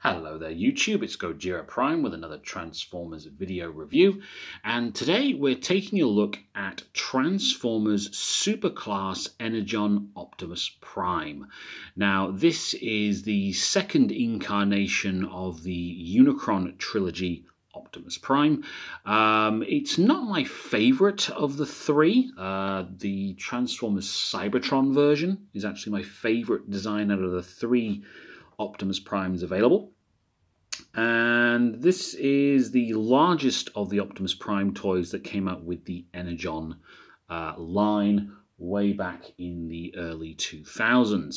Hello there YouTube, it's Gojira Prime with another Transformers video review, and today we're taking a look at Transformers Superclass Energon Optimus Prime. Now this is the second incarnation of the Unicron trilogy Optimus Prime. It's not my favourite of the three. The Transformers Cybertron version is actually my favourite design out of the three Optimus Primes available. And this is the largest of the Optimus Prime toys that came out with the Energon line way back in the early 2000s.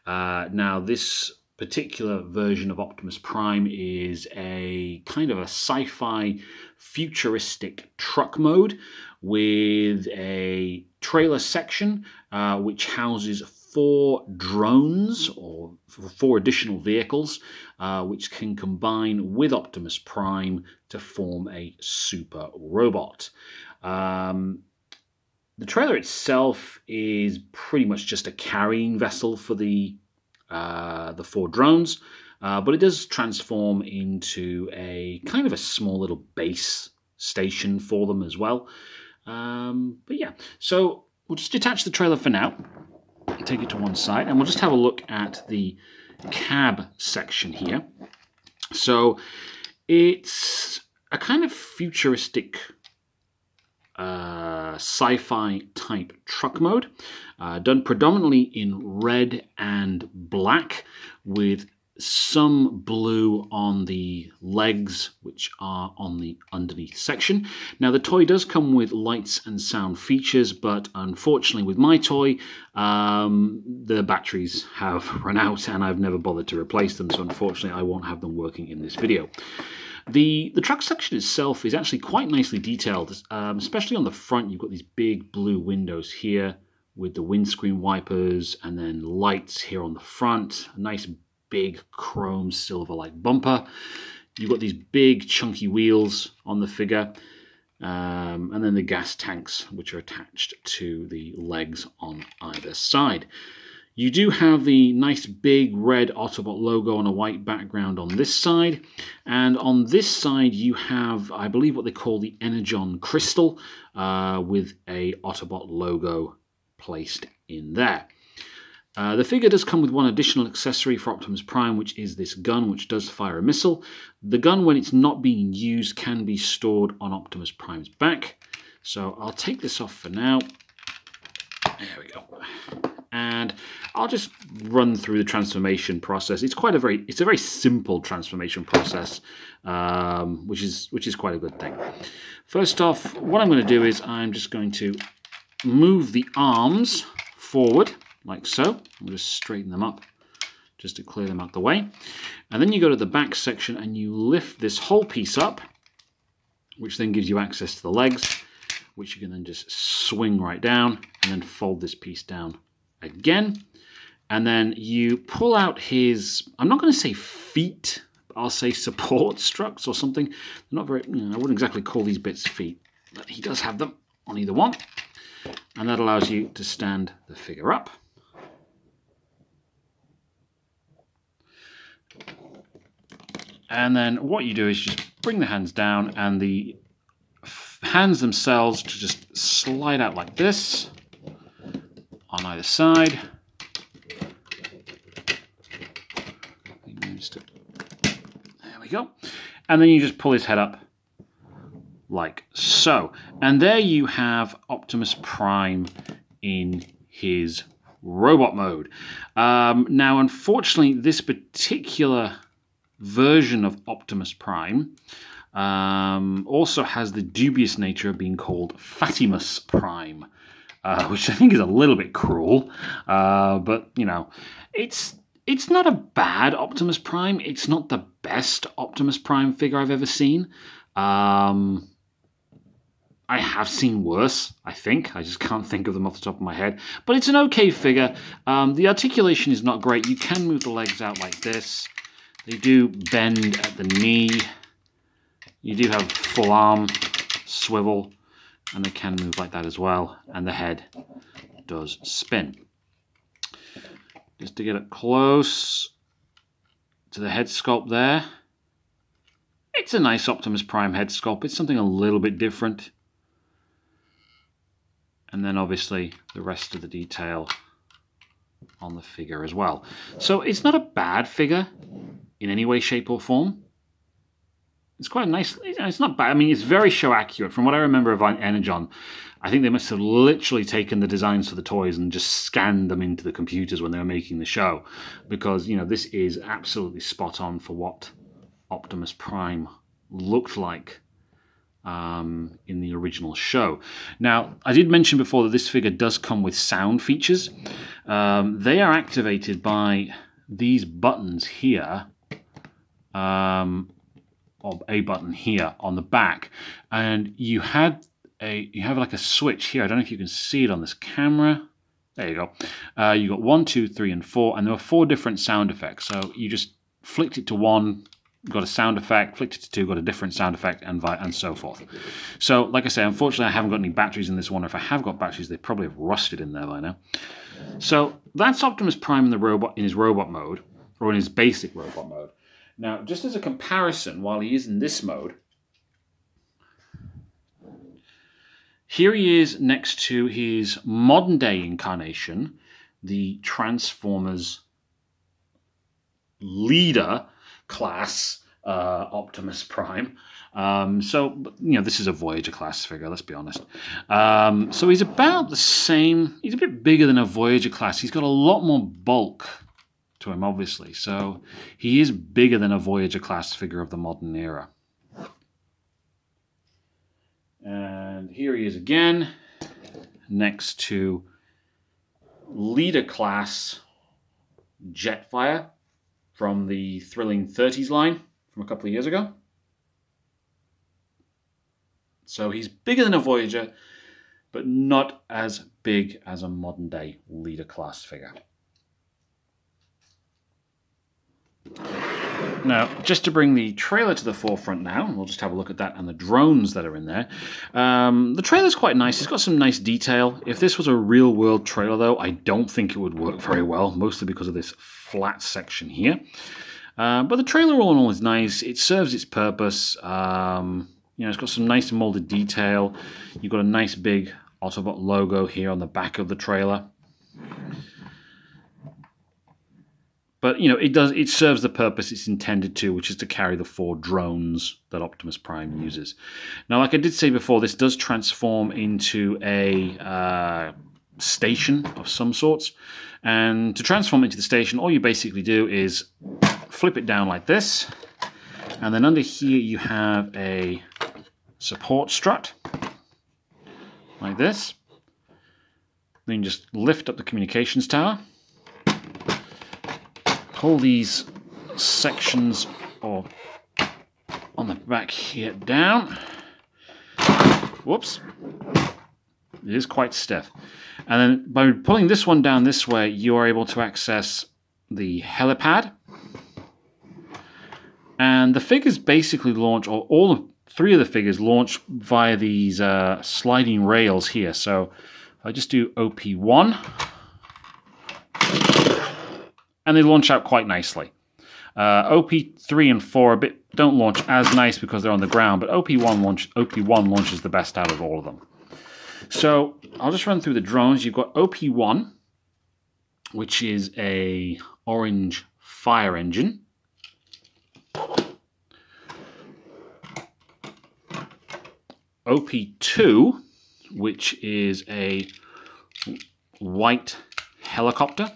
Now this particular version of Optimus Prime is a kind of a sci-fi futuristic truck mode with a trailer section which houses 4 drones or 4 additional vehicles which can combine with Optimus Prime to form a super robot. The trailer itself is pretty much just a carrying vessel for the 4 drones, but it does transform into a kind of a small little base station for them as well. But yeah, so we'll just detach the trailer for now, take it to one side, and we'll just have a look at the cab section here. So it's a kind of futuristic sci-fi type truck mode, done predominantly in red and black with some blue on the legs, which are on the underneath section. Now the toy does come with lights and sound features, but unfortunately with my toy the batteries have run out and I've never bothered to replace them, so unfortunately I won't have them working in this video. The truck section itself is actually quite nicely detailed, especially on the front. You've got these big blue windows here with the windscreen wipers and then lights here on the front, a nice big chrome silver-like bumper. You've got these big chunky wheels on the figure, and then the gas tanks which are attached to the legs on either side. You do have the nice big red Autobot logo on a white background on this side, and on this side you have, I believe, what they call the Energon crystal with a Autobot logo placed in there. The figure does come with one additional accessory for Optimus Prime, which is this gun, which does fire a missile. The gun, when it's not being used, can be stored on Optimus Prime's back. So I'll take this off for now. There we go. And I'll just run through the transformation process. It's a very simple transformation process, which is quite a good thing. First off, what I'm going to do is I'm just going to move the arms forward, like so. We'll just straighten them up just to clear them out the way. And then you go to the back section and you lift this whole piece up, which then gives you access to the legs, which you can then just swing right down and then fold this piece down again. And then you pull out his, I'm not going to say feet, but I'll say support struts or something. They're not very, I wouldn't exactly call these bits feet, but he does have them on either one. And that allows you to stand the figure up. And then what you do is just bring the hands down, and the hands themselves to just slide out like this on either side. There we go. And then you just pull his head up like so. And there you have Optimus Prime in his robot mode. Now, unfortunately, this particular version of Optimus Prime also has the dubious nature of being called Fatimus Prime, which I think is a little bit cruel, but you know, it's not a bad Optimus Prime. It's not the best Optimus Prime figure I've ever seen. I have seen worse, I think. I just can't think of them off the top of my head. But it's an okay figure. The articulation is not great. You can move the legs out like this. They do bend at the knee. You do have full arm swivel, and they can move like that as well. And the head does spin. Just to get it close to the head sculpt there. It's a nice Optimus Prime head sculpt. It's something a little bit different. And then obviously the rest of the detail on the figure as well. So it's not a bad figure in any way, shape or form. It's quite nice. It's not bad. I mean, it's very show accurate. From what I remember of Energon, I think they must have literally taken the designs for the toys and just scanned them into the computers when they were making the show. Because, you know, this is absolutely spot on for what Optimus Prime looked like in the original show. Now, I did mention before that this figure does come with sound features. They are activated by these buttons here, or a button here on the back, and you have like a switch here. I don't know if you can see it on this camera. There you go. You got 1, 2, 3, and 4, and there are 4 different sound effects. So you just flicked it to 1, got a sound effect, flicked it to 2, got a different sound effect, and so forth. So, like I say, unfortunately, I haven't got any batteries in this one. If I have got batteries, they probably have rusted in there by now. So that's Optimus Prime in the robot, in his robot mode, or in his basic robot mode. Now, just as a comparison, while he is in this mode, here he is next to his modern-day incarnation, the Transformers leader class Optimus Prime. So, you know, this is a Voyager class figure, let's be honest. So he's about the same. He's a bit bigger than a Voyager class. He's got a lot more bulk to him, obviously. So he is bigger than a Voyager class figure of the modern era. And here he is again, next to leader class Jetfire from the Thrilling 30s line from a couple of years ago. So he's bigger than a Voyager, but not as big as a modern day leader class figure. Now, just to bring the trailer to the forefront now, we'll just have a look at that and the drones that are in there. The trailer's quite nice. It's got some nice detail. If this was a real-world trailer, though, I don't think it would work very well, mostly because of this flat section here. But the trailer all in all is nice. It serves its purpose. You know, it's got some nice molded detail. You've got a nice big Autobot logo here on the back of the trailer. But, you know, it serves the purpose it's intended to, which is to carry the 4 drones that Optimus Prime uses. Now, like I did say before, this does transform into a station of some sorts. And to transform into the station, all you basically do is flip it down like this. And then under here you have a support strut, like this. Then you just lift up the communications tower. Pull these sections or on the back here down. Whoops. It is quite stiff. And then by pulling this one down this way, you are able to access the helipad. And the figures basically launch, or all 3 of the figures launch via these sliding rails here. So if I just do OP1, and they launch out quite nicely. OP3 and 4 don't launch as nice because they're on the ground, but OP1 launches the best out of all of them. So I'll just run through the drones. You've got OP1, which is a orange fire engine. OP2, which is a white helicopter.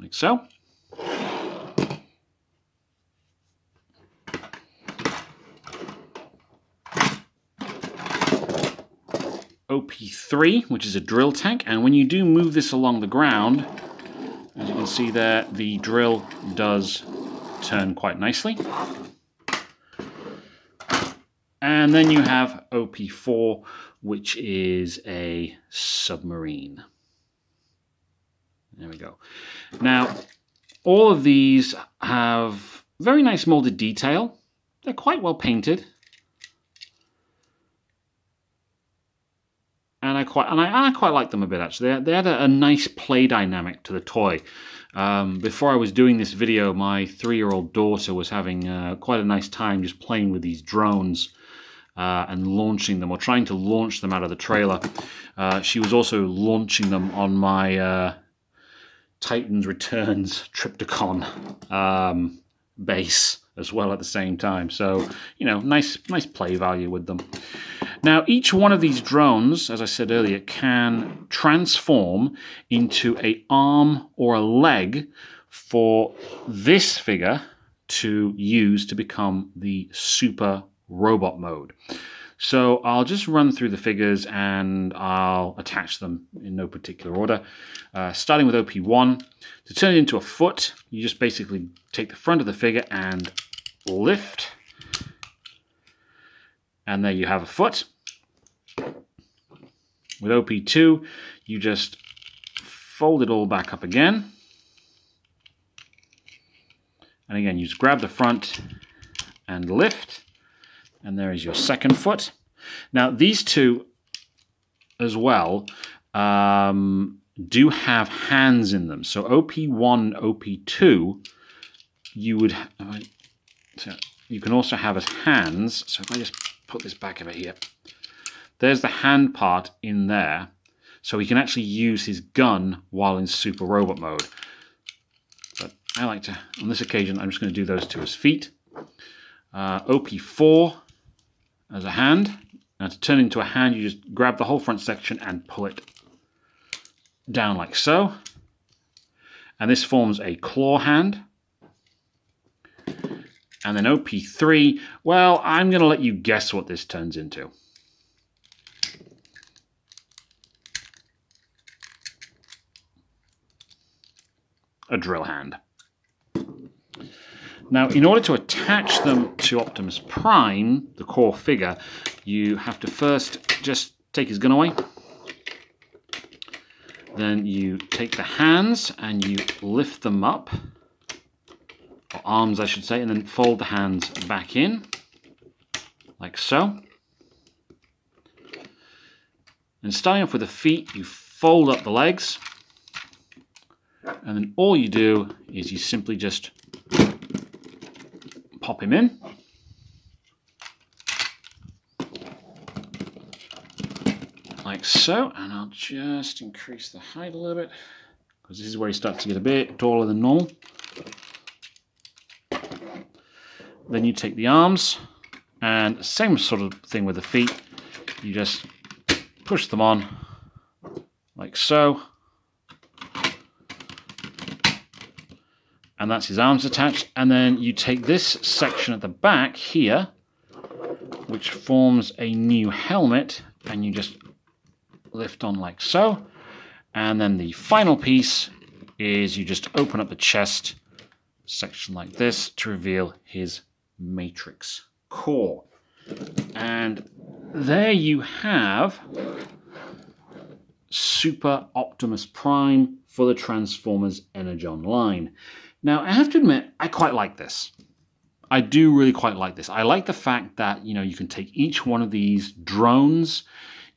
Like so. OP3, which is a drill tank, and when you do move this along the ground, as you can see there, the drill does turn quite nicely. And then you have OP4, which is a submarine. There we go. Now, all of these have very nice molded detail. They're quite well painted. And I I quite like them a bit actually. They had a nice play dynamic to the toy. Before I was doing this video, my 3-year-old daughter was having quite a nice time just playing with these drones and launching them, or trying to launch them out of the trailer. She was also launching them on my Titans Returns Triptychon base as well at the same time. So, you know, nice play value with them. Now, each one of these drones, as I said earlier, can transform into an arm or a leg for this figure to use to become the super robot mode. So I'll just run through the figures and I'll attach them in no particular order. Starting with OP1, to turn it into a foot, you just basically take the front of the figure and lift. And there you have a foot. With OP2, you just fold it all back up again. And again, you just grab the front and lift. And there is your second foot. Now, these two as well do have hands in them. So OP1, OP2, you can also have as hands. So if I just put this back over here, there's the hand part in there. So he can actually use his gun while in super robot mode. But I like to, on this occasion, I'm just going to do those two as feet. OP4 as a hand. Now to turn into a hand, you just grab the whole front section and pull it down like so. And this forms a claw hand. And then OP3, well, I'm going to let you guess what this turns into. A drill hand. Now, in order to attach them to Optimus Prime, the core figure, you have to first just take his gun away. Then you take the hands and you lift them up, or arms I should say, and then fold the hands back in, like so. And starting off with the feet, you fold up the legs, and then all you do is you simply just pop him in. Like so, and I'll just increase the height a little bit, because this is where he starts to get a bit taller than normal. Then you take the arms, and same sort of thing with the feet. You just push them on, like so. And that's his arms attached. And then you take this section at the back here, which forms a new helmet, and you just lift on like so. And then the final piece is you just open up the chest section like this to reveal his matrix core. And there you have Super Optimus Prime for the Transformers Energon line. Now, I have to admit, I quite like this. I do really quite like this. I like the fact that, you know, you can take each one of these drones,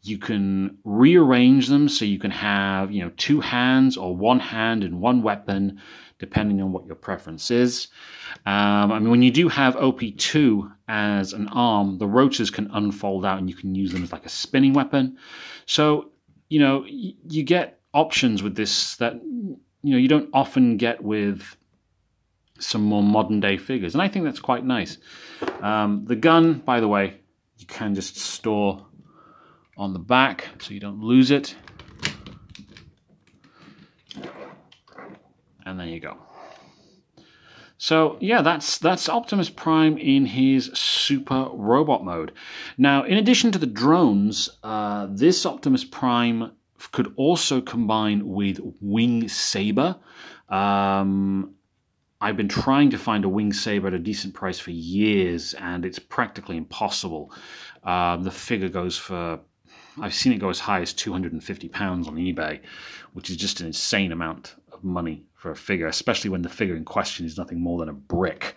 you can rearrange them so you can have, you know, 2 hands or 1 hand and 1 weapon, depending on what your preference is. I mean, when you do have OP2 as an arm, the rotors can unfold out and you can use them as like a spinning weapon. So, you know, you get options with this that, you know, you don't often get with some more modern day figures, and I think that's quite nice. The gun, by the way, you can just store on the back so you don't lose it. And there you go. So yeah, that's Optimus Prime in his super robot mode. Now, in addition to the drones, this Optimus Prime could also combine with Wing Saber. I've been trying to find a Wing Saber at a decent price for years, and it's practically impossible. The figure goes for, I've seen it go as high as £250 on eBay, which is just an insane amount of money for a figure, especially when the figure in question is nothing more than a brick.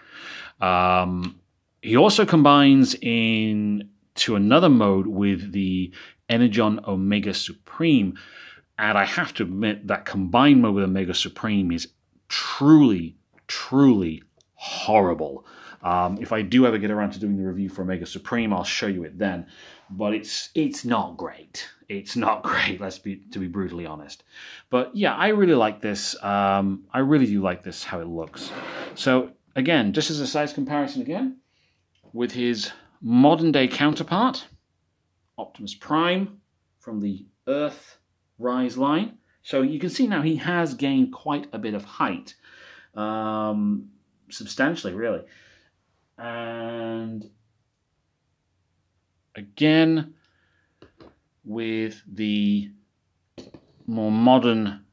He also combines into another mode with the Energon Omega Supreme. And I have to admit that combined mode with Omega Supreme is truly, truly horrible. If I do ever get around to doing the review for Omega Supreme, I'll show you it then. But it's not great. It's not great, to be brutally honest. But yeah, I really like this. I really do like this, how it looks. So again, just as a size comparison again, with his modern day counterpart, Optimus Prime from the Earth Rise line. So you can see now he has gained quite a bit of height. Substantially, really. And again, with the more modern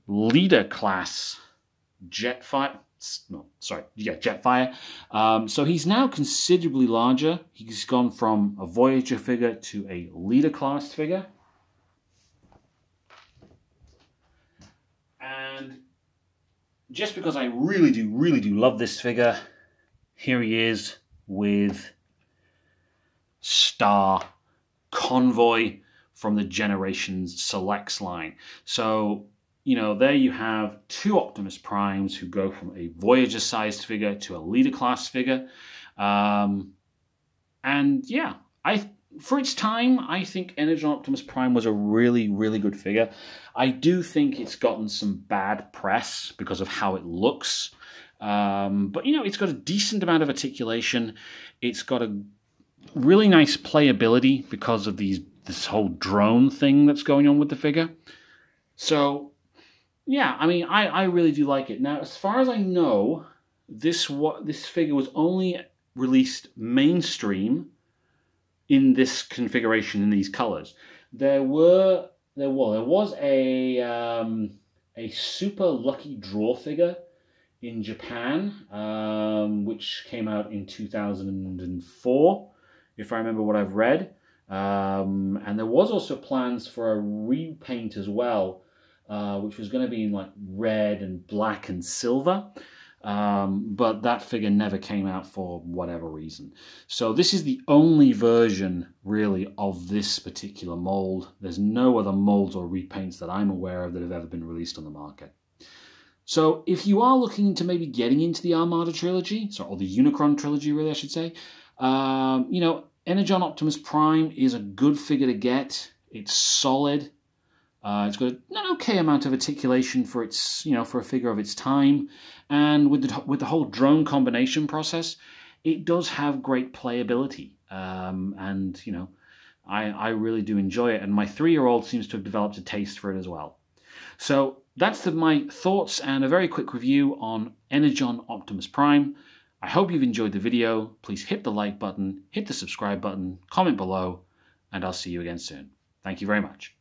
leader class Jetfire. No, sorry, yeah, Jetfire. So he's now considerably larger. He's gone from a Voyager figure to a leader class figure. And just because I really do love this figure, here he is with Star Convoy from the Generations Selects line. So, you know, there you have two Optimus Primes who go from a Voyager-sized figure to a leader-class figure. And yeah, for its time, I think Energon Optimus Prime was a really good figure. I do think it's gotten some bad press because of how it looks. But, you know, it's got a decent amount of articulation. It's got a really nice playability because of this whole drone thing that's going on with the figure. So, yeah, I mean, I really do like it. Now, as far as I know, this figure was only released mainstream in this configuration, in these colors. There was a super lucky draw figure in Japan, which came out in 2004, if I remember what I've read. And there was also plans for a repaint as well, which was going to be in like red and black and silver. But that figure never came out for whatever reason. So this is the only version, really, of this particular mold. There's no other molds or repaints that I'm aware of that have ever been released on the market. So if you are looking into maybe getting into the Armada trilogy, or the Unicron trilogy, really, I should say, you know, Energon Optimus Prime is a good figure to get. It's solid. It's got an okay amount of articulation for its, you know, for a figure of its time, and with the whole drone combination process, it does have great playability. And you know, I really do enjoy it, and my 3-year-old seems to have developed a taste for it as well. So that's my thoughts and a very quick review on Energon Optimus Prime. I hope you've enjoyed the video. Please hit the like button, hit the subscribe button, comment below, and I'll see you again soon. Thank you very much.